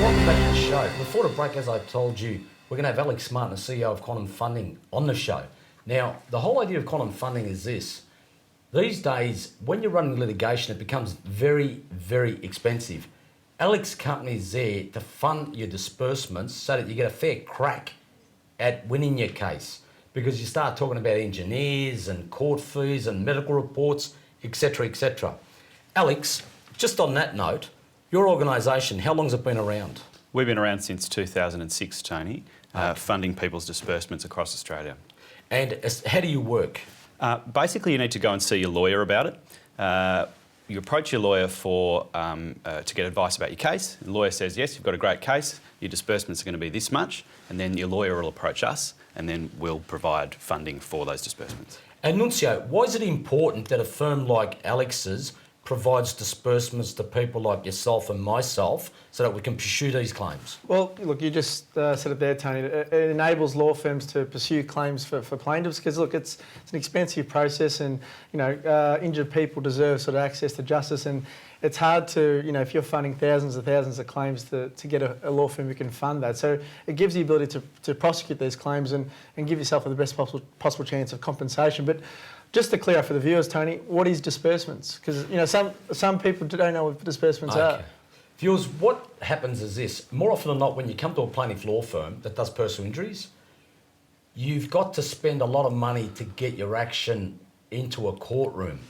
Welcome back to the show. Before the break, as I told you, we're going to have Alex Martin, the CEO of Quantum Funding, on the show. Now, the whole idea of quantum funding is this. These days, when you're running litigation, it becomes very, very expensive. Alex's company is there to fund your disbursements so that you get a fair crack at winning your case, because you start talking about engineers and court fees and medical reports, etc., etc. Alex, just on that note, your organisation, how long has it been around? We've been around since 2006, Tony, funding people's disbursements across Australia. And how do you work? Basically, you need to go and see your lawyer about it. You approach your lawyer to get advice about your case. The lawyer says, yes, you've got a great case, your disbursements are going to be this much, and then your lawyer will approach us, and then we'll provide funding for those disbursements. And Nunzio, why is it important that a firm like Alex's provides disbursements to people like yourself and myself so that we can pursue these claims? Well, look, you just said it there, Tony. It enables law firms to pursue claims for plaintiffs because, look, it's an expensive process, and, you know, injured people deserve sort of access to justice, and it's hard to, you know, if you're funding thousands of claims to get a law firm who can fund that. So it gives the ability to prosecute these claims and give yourself the best possible chance of compensation. But just to clear up for the viewers, Tony, what is disbursements? Because, you know, some people don't know what disbursements are. Viewers, what happens is this. More often than not, when you come to a plaintiff law firm that does personal injuries, you've got to spend a lot of money to get your action into a courtroom.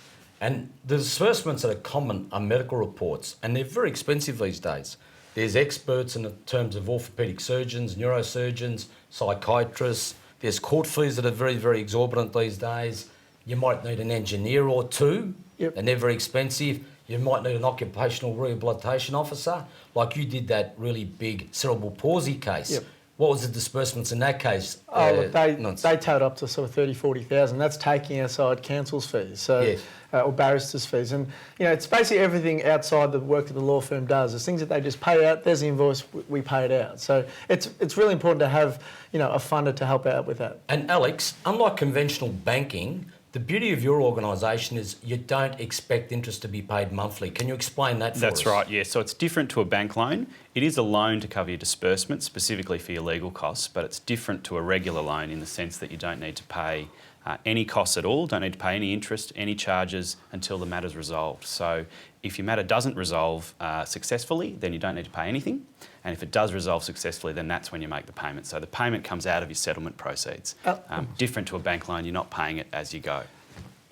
And the disbursements that are common are medical reports, and they're very expensive these days. There's experts in the terms of orthopaedic surgeons, neurosurgeons, psychiatrists. There's court fees that are very, very exorbitant these days. You might need an engineer or two, and they're very expensive. You might need an occupational rehabilitation officer, like you did that really big cerebral palsy case. What was the disbursements in that case? They totaled up to sort of 30,000, 40,000. That's taking outside counsel's fees, or barristers' fees. And, you know, it's basically everything outside the work that the law firm does. There's things that they just pay out. There's the invoice, we pay it out. So it's really important to have, you know, a funder to help out with that. And Alex, unlike conventional banking, the beauty of your organisation is you don't expect interest to be paid monthly. Can you explain that for us? That's right, yeah. So it's different to a bank loan. It is a loan to cover your disbursements, specifically for your legal costs, but it's different to a regular loan in the sense that you don't need to pay any costs at all, don't need to pay any interest, any charges until the matter's resolved. So if your matter doesn't resolve successfully, then you don't need to pay anything. And if it does resolve successfully, then that's when you make the payment. So the payment comes out of your settlement proceeds. Different to a bank loan, you're not paying it as you go.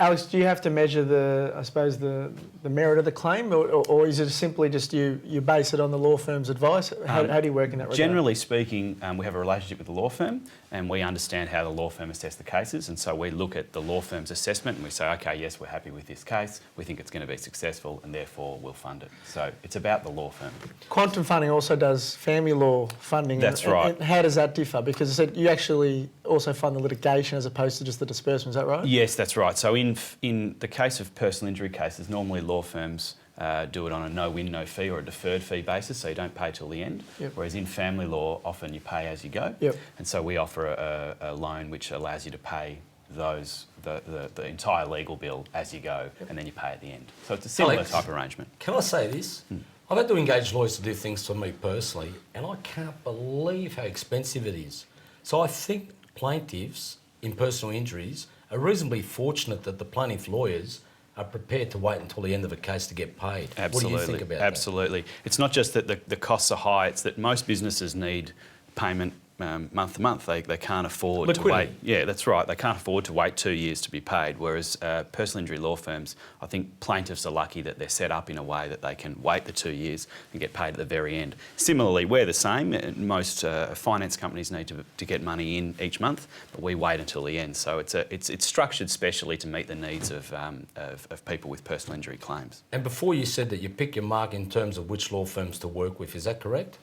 Alex, do you have to measure the merit of the claim, or is it simply just you base it on the law firm's advice? How do you work in that regard? Generally speaking, we have a relationship with the law firm, and we understand how the law firm assess the cases, and so we look at the law firm's assessment and we say, okay, yes, we're happy with this case, we think it's going to be successful, and therefore we'll fund it. So it's about the law firm. Quantum Funding also does family law funding. That's right. And how does that differ? Because I said you actually also fund the litigation as opposed to just the disbursement, is that right? Yes, that's right. So in the case of personal injury cases, normally law firms do it on a no-win, no-fee or a deferred fee basis, so you don't pay till the end. Whereas in family law, often you pay as you go. And so we offer a loan which allows you to pay the entire legal bill as you go, and then you pay at the end. So it's a similar Alex, type arrangement. Can I say this? I've had to engage lawyers to do things for me personally, and I can't believe how expensive it is. So I think plaintiffs in personal injuries are reasonably fortunate that the plaintiff lawyers are prepared to wait until the end of a case to get paid. Absolutely. What do you think about Absolutely. It's not just that the costs are high, it's that most businesses need payment month to month. They can't afford Liquidity. to wait. Yeah, that's right. They can't afford to wait 2 years to be paid, whereas personal injury law firms, I think plaintiffs are lucky that they're set up in a way that they can wait the 2 years and get paid at the very end. Similarly, we're the same. Most finance companies need to get money in each month, but we wait until the end. So it's structured specially to meet the needs of people with personal injury claims. And before you said that you pick your mark in terms of which law firms to work with, is that correct?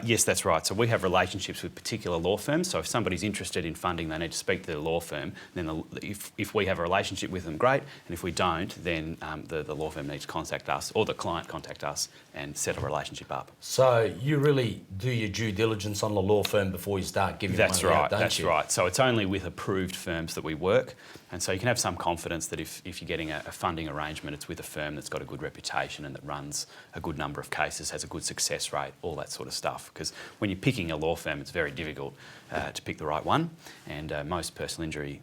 Yes, that's right. So we have relationships with particular law firms. So if somebody's interested in funding, they need to speak to the law firm. Then if we have a relationship with them, great. And if we don't, then the law firm needs to contact us or the client contact us and set a relationship up. So you really do your due diligence on the law firm before you start giving money out, don't you? That's right. So it's only with approved firms that we work. And so you can have some confidence that if you're getting a funding arrangement, it's with a firm that's got a good reputation and that runs a good number of cases, has a good success rate, all that sort of stuff. Because when you're picking a law firm, it's very difficult to pick the right one. And most personal injury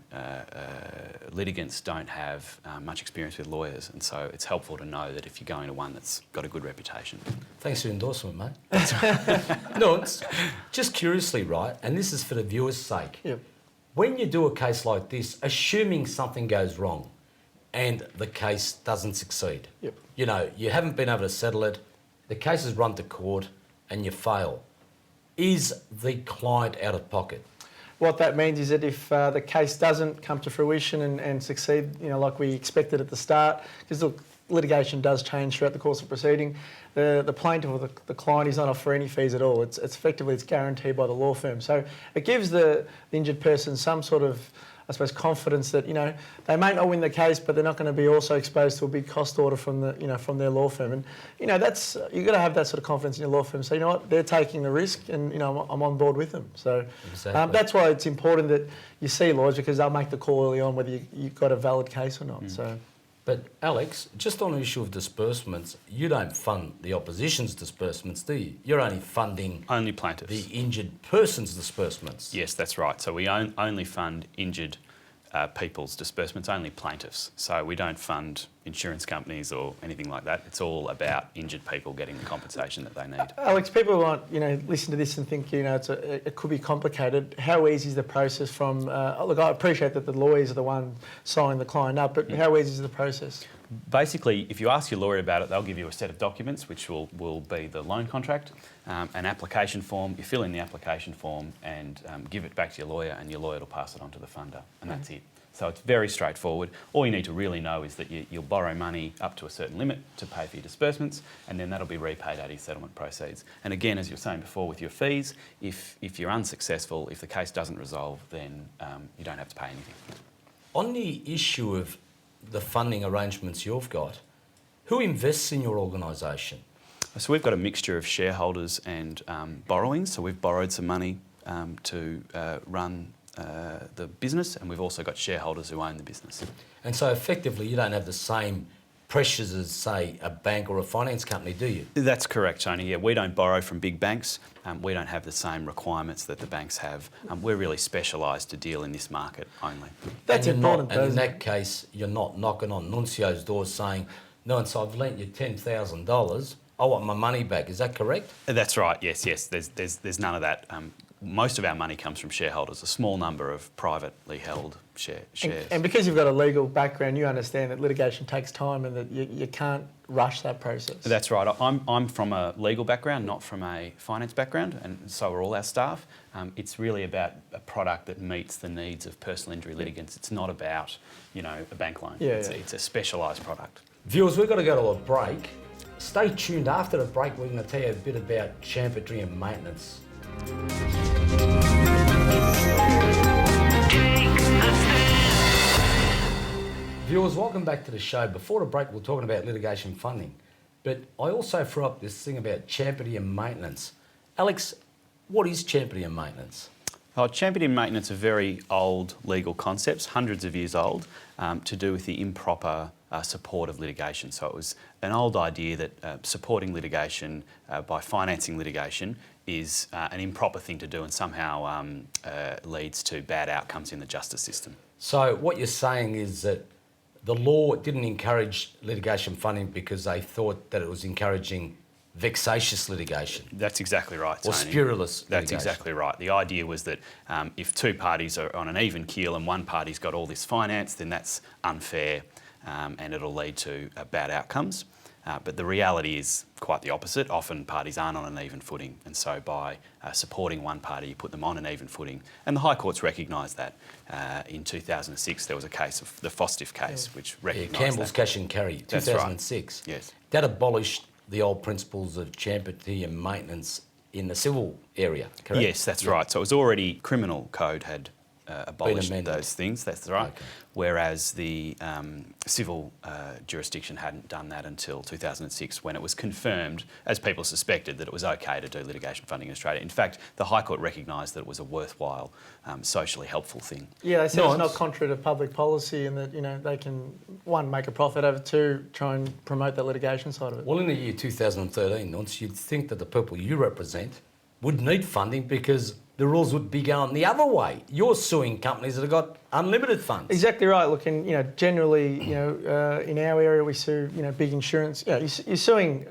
litigants don't have much experience with lawyers. And so it's helpful to know that if you're going to one that's got a good reputation. Thanks for your endorsement, mate. No, it's just curiously, right, and this is for the viewer's sake. Yep. When you do a case like this, assuming something goes wrong and the case doesn't succeed, Yep. you know, you haven't been able to settle it, the case is run to court and you fail, is the client out of pocket? What that means is that if the case doesn't come to fruition and succeed, you know, like we expected at the start, because look, litigation does change throughout the course of proceeding, the plaintiff or the client is not off for any fees at all. It's effectively guaranteed by the law firm. So it gives the injured person some sort of, I suppose, confidence that, you know, they may not win the case, but they're not going to be also exposed to a big cost order from their law firm. And, you know, that's, you've got to have that sort of confidence in your law firm. So, you know what, they're taking the risk and, you know, I'm on board with them. So Exactly. that's why it's important that you see lawyers, because they'll make the call early on whether you've got a valid case or not. So. But Alex, just on the issue of disbursements, you don't fund the opposition's disbursements, do you? You're only funding Only plaintiffs. the injured person's disbursements. Yes, that's right. So we only fund injured people's disbursements, only plaintiffs. So we don't fund insurance companies or anything like that. It's all about injured people getting the compensation that they need. Alex, people might, you know, listen to this and think, you know, it could be complicated. How easy is the process from, look, I appreciate that the lawyers are the one signing the client up, but how easy is the process? Basically, if you ask your lawyer about it, they'll give you a set of documents, which will be the loan contract, an application form. You fill in the application form and give it back to your lawyer, and your lawyer will pass it on to the funder, and that's it. So it's very straightforward. All you need to really know is that you'll borrow money up to a certain limit to pay for your disbursements, and then that'll be repaid out of your settlement proceeds. And again, as you were saying before with your fees, if you're unsuccessful, if the case doesn't resolve, then you don't have to pay anything. On the issue of the funding arrangements you've got, who invests in your organisation? So we've got a mixture of shareholders and borrowings. So we've borrowed some money to run the business, and we've also got shareholders who own the business. And so effectively you don't have the same pressures as, say, a bank or a finance company, do you? That's correct, Tony. Yeah, we don't borrow from big banks. We don't have the same requirements that the banks have. We're really specialised to deal in this market only. That's and you're important, not, and in though, that case, you're not knocking on Nuncio's door saying, no, and so I've lent you $10,000, I want my money back. Is that correct? That's right, yes. There's none of that. Most of our money comes from shareholders, a small number of privately held shares. And because you've got a legal background, you understand that litigation takes time and that you can't rush that process. That's right. I'm from a legal background, not from a finance background, and so are all our staff. It's really about a product that meets the needs of personal injury litigants. It's not about, you know, a bank loan. It's a specialised product. Viewers, we've got to go to a break. Stay tuned. After the break, we're going to tell you a bit about champerty and maintenance. Viewers, welcome back to the show. Before the break, we're talking about litigation funding, but I also threw up this thing about champerty and maintenance. Alex, what is champerty and maintenance? Champerty and maintenance are very old legal concepts, hundreds of years old, to do with the improper support of litigation. So it was an old idea that supporting litigation by financing litigation is an improper thing to do and somehow leads to bad outcomes in the justice system. So what you're saying is that the law didn't encourage litigation funding because they thought that it was encouraging vexatious litigation That's exactly right, or Tony. spurious That's litigation. exactly right. The idea was that if two parties are on an even keel and one party's got all this finance, then that's unfair and it'll lead to bad outcomes. But the reality is quite the opposite. Often parties aren't on an even footing, and so by supporting one party, you put them on an even footing. And the High Court's recognised that. In 2006, there was a case of the Fostiff case, which recognised Campbell's that. Cash and Carry, That's right. 2006. Yes. That abolished the old principles of champerty and maintenance in the civil area, correct? Yes, that's right. So it was already criminal code had abolished amended. those things. That's right. Okay. Whereas the civil jurisdiction hadn't done that until 2006, when it was confirmed, as people suspected, that it was okay to do litigation funding in Australia. In fact, the High Court recognised that it was a worthwhile, socially helpful thing. Yeah, they said No, it's not it's- contrary to public policy, and that they can, one, make a profit over, two, try and promote that litigation side of it. Well, in the year 2013, Nunz, you'd think that the people you represent would need funding because the rules would be going the other way. You're suing companies that have got unlimited funds. Exactly right. Look, and generally, in our area, we sue big insurance. You're suing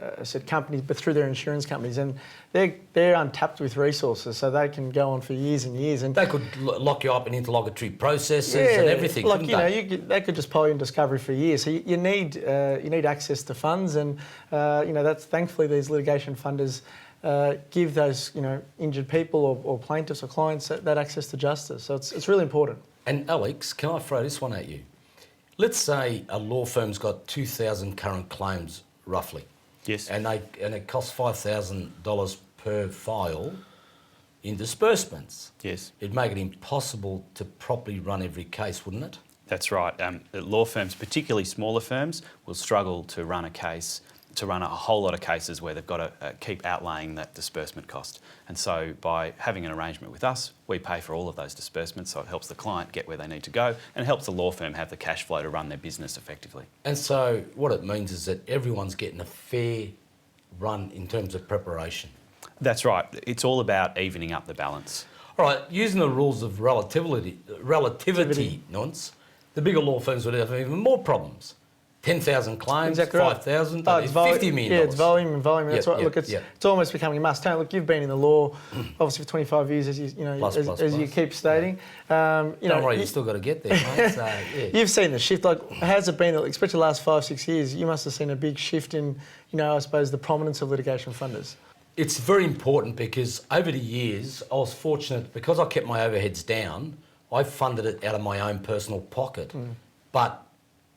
companies, but through their insurance companies, and they're untapped with resources, so they can go on for years and years. And They could lock you up in interlocutory processes and everything. Like couldn't they? they could just pile you in discovery for years. So you need access to funds, and that's thankfully these litigation funders. Give those injured people or plaintiffs or clients that access to justice. So it's really important. And Alex, can I throw this one at you? Let's say a law firm's got 2,000 current claims, roughly. Yes. And it costs $5,000 per file in disbursements. Yes. It'd make it impossible to properly run every case, wouldn't it? That's right. Law firms, particularly smaller firms, will struggle to run a whole lot of cases where they've got to keep outlaying that disbursement cost. And so by having an arrangement with us, we pay for all of those disbursements, so it helps the client get where they need to go and helps the law firm have the cash flow to run their business effectively. And so what it means is that everyone's getting a fair run in terms of preparation. That's right. It's all about evening up the balance. All right, using the rules of relativity, Nunz, the bigger law firms would have even more problems. 10,000 claims, Exactly right. 5,000, Oh, that is $50 million. Yeah, it's volume and volume. That's Yep, right. yep, Look, it's yep. almost becoming a must. Tony, look, you've been in the law, obviously for 25 years, as you Plus. you keep stating. Don't worry, you still got to get there, mate. So, yeah. You've seen the shift. Like, how's it been? Especially the last 5-6 years, you must have seen a big shift in, I suppose, the prominence of litigation funders. It's very important because over the years, I was fortunate because I kept my overheads down. I funded it out of my own personal pocket. But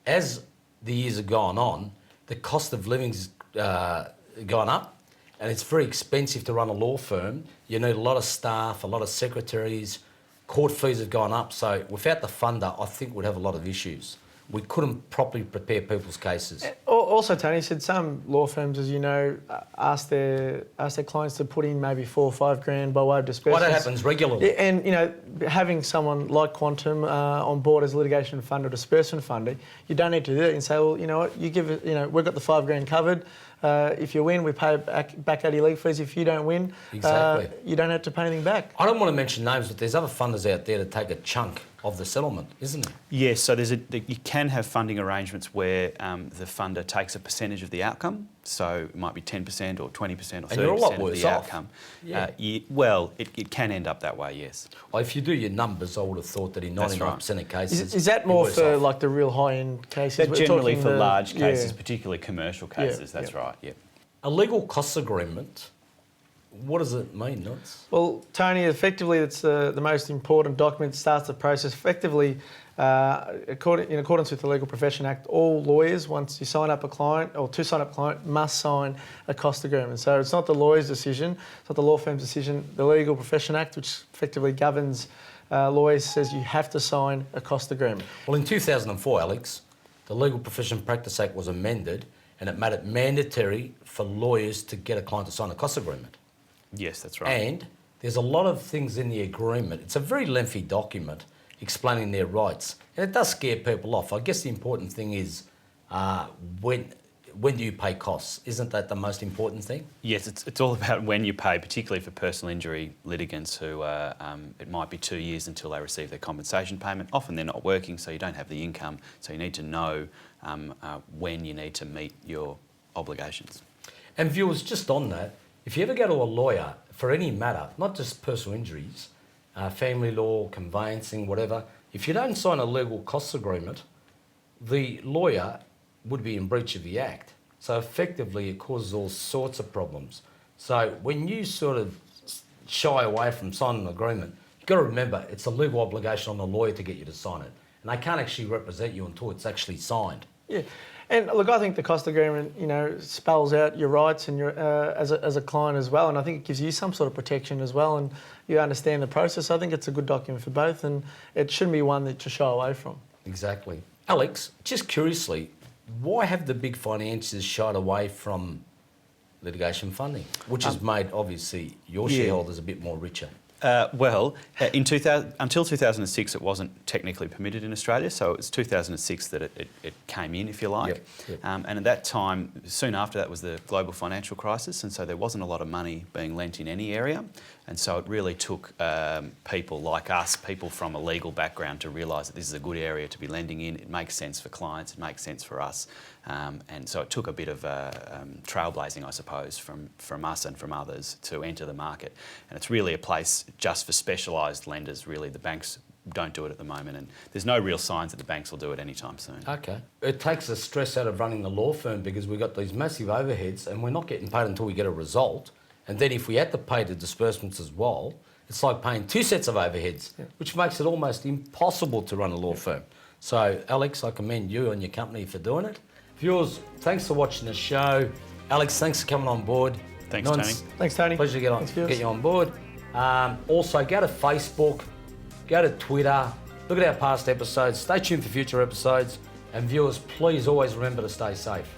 as the years have gone on, the cost of living's gone up, and it's very expensive to run a law firm. You need a lot of staff, a lot of secretaries. Court fees have gone up. So without the funder, I think we'd have a lot of issues. We couldn't properly prepare people's cases. Also, Tony said some law firms, as you know, ask their clients to put in maybe $4 or $5 grand by way of disbursements. Well, that happens regularly. Yeah, and having someone like Quantum on board as a litigation fund or disbursement funder, you don't need to do that and say, well, you know what, you give it, we've got the $5 grand covered. If you win, we pay back out your legal fees. If you don't win, Exactly. You don't have to pay anything back. I don't want to mention names, but there's other funders out there that take a chunk of the settlement, isn't there? Yes, so you can have funding arrangements where the funder takes a percentage of the outcome. So it might be 10% or 20% or 30% And you're a lot of worse the off. outcome. Yeah. It can end up that way, yes. Well, if you do your numbers, I would have thought that in 99% of cases... Is that you're more worse for off. like the real high-end cases? They're We're generally talking for the- large cases, yeah. particularly commercial cases, Yeah, that's yeah. right, yeah. A legal costs agreement, what does it mean, Nunz? Well, Tony, effectively, it's the most important document that starts the process. Effectively, in accordance with the Legal Profession Act, all lawyers, once you sign up a client or to sign up a client, must sign a cost agreement. So it's not the lawyer's decision, it's not the law firm's decision. The Legal Profession Act, which effectively governs lawyers, says you have to sign a cost agreement. Well, in 2004, Alex, the Legal Profession Practice Act was amended and it made it mandatory for lawyers to get a client to sign a cost agreement. Yes, that's right. And there's a lot of things in the agreement. It's a very lengthy document explaining their rights. And it does scare people off. I guess the important thing is when do you pay costs? Isn't that the most important thing? Yes, it's all about when you pay, particularly for personal injury litigants who it might be 2 years until they receive their compensation payment. Often they're not working, so you don't have the income. So you need to know when you need to meet your obligations. And viewers, just on that, if you ever go to a lawyer for any matter, not just personal injuries, family law, conveyancing, whatever, if you don't sign a legal costs agreement, the lawyer would be in breach of the Act. So effectively, it causes all sorts of problems. So when you sort of shy away from signing an agreement, you've got to remember it's a legal obligation on the lawyer to get you to sign it. And they can't actually represent you until it's actually signed. Yeah, and look, I think the cost agreement, spells out your rights and your as a client as well, and I think it gives you some sort of protection as well, and you understand the process. I think it's a good document for both, and it shouldn't be one that you shy away from. Exactly. Alex, just curiously, why have the big financiers shied away from litigation funding, which has made, obviously, your shareholders a bit more richer? Until 2006, it wasn't technically permitted in Australia, so it was 2006 that it came in, if you like. Yep. And at that time, soon after that was the global financial crisis, and so there wasn't a lot of money being lent in any area. And so it really took people like us, people from a legal background, to realise that this is a good area to be lending in. It makes sense for clients, it makes sense for us. And so it took a bit of trailblazing, I suppose, from us and from others to enter the market. And it's really a place just for specialised lenders, really. The banks don't do it at the moment, and there's no real signs that the banks will do it anytime soon. Okay. It takes the stress out of running the law firm because we've got these massive overheads and we're not getting paid until we get a result. And then if we had to pay the disbursements as well, it's like paying two sets of overheads, which makes it almost impossible to run a law firm. So, Alex, I commend you and your company for doing it. Viewers, thanks for watching the show. Alex, thanks for coming on board. Thanks, Tony. Thanks, Tony. Pleasure to Thanks, get you on board. Also, go to Facebook, go to Twitter, look at our past episodes, stay tuned for future episodes, and viewers, please always remember to stay safe.